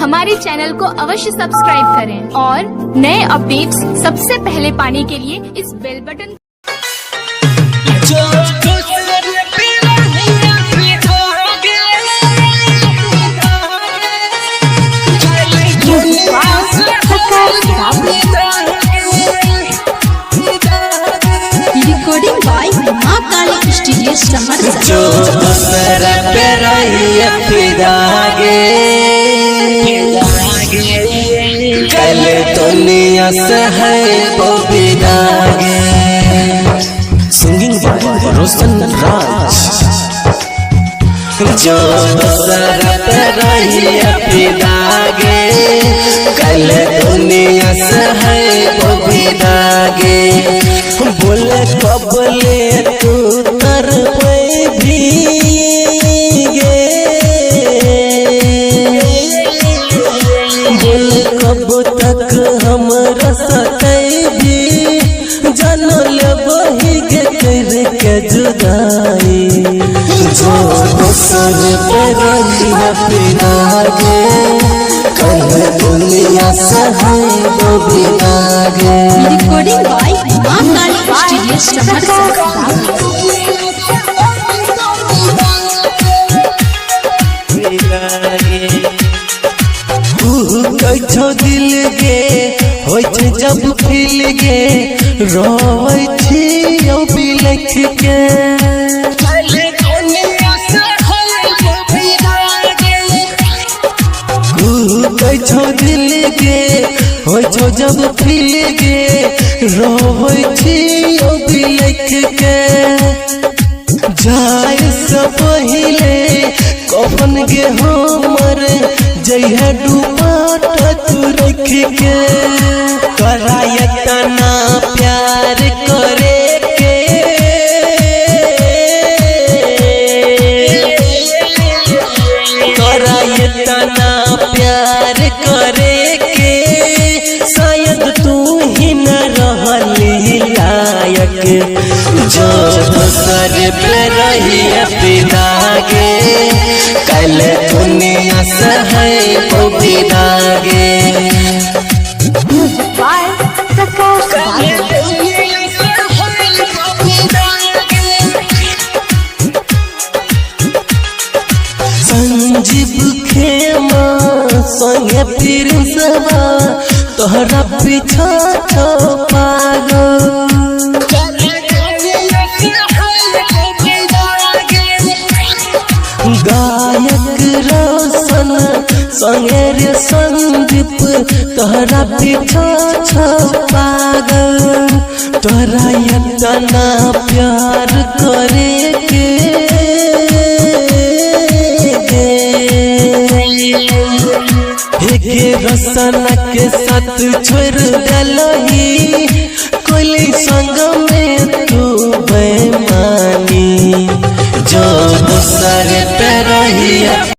हमारे चैनल को अवश्य सब्सक्राइब करें और नए अपडेट्स सबसे पहले पाने के लिए इस बेल बटन रिकॉर्डिंग बाय मां काली स्टूडियो समरसा। जो सर पे रही फिदागे कल दुनिया से है वो बिदागे। सिंगिंग बाय रोशन राज। जो सर पे रही फिदागे कल दुनिया से है वो बिदागे। बोले कबले तू तर पे भीगे बोले कब तक हम रसतैबी जानल बही के करके जुदाई। जो सर पे रही फिरागे कल दुनिया से है वो बिदागे। रिकॉर्डिंग बाय मां काली स्टूडियो समरसा। कैछो दिल गे होय छै जब फील गे रोवै छी ओ बिलख के। कैछो दिल गे होय छो जब फील गे रोवै छी ओ बिलख के। जाय से पहिले कफन गे हमर जइहे डूबाटा तू रख के। कराय तना प्यार करे के कराय तना प्यार करे के शायद तू ही न रहली लायक। जो सर पे रही फिदागे कल दुनिया से है वो बिदागे। संजीव खेमा संगे फिर सवा तोहरा पीछा छो पागल। गायक रोशन संगे रे संदीप तोहरा पीछा छो पागल। तोहरा इतना प्यार करे के रसन के साथ छोड़ दिलही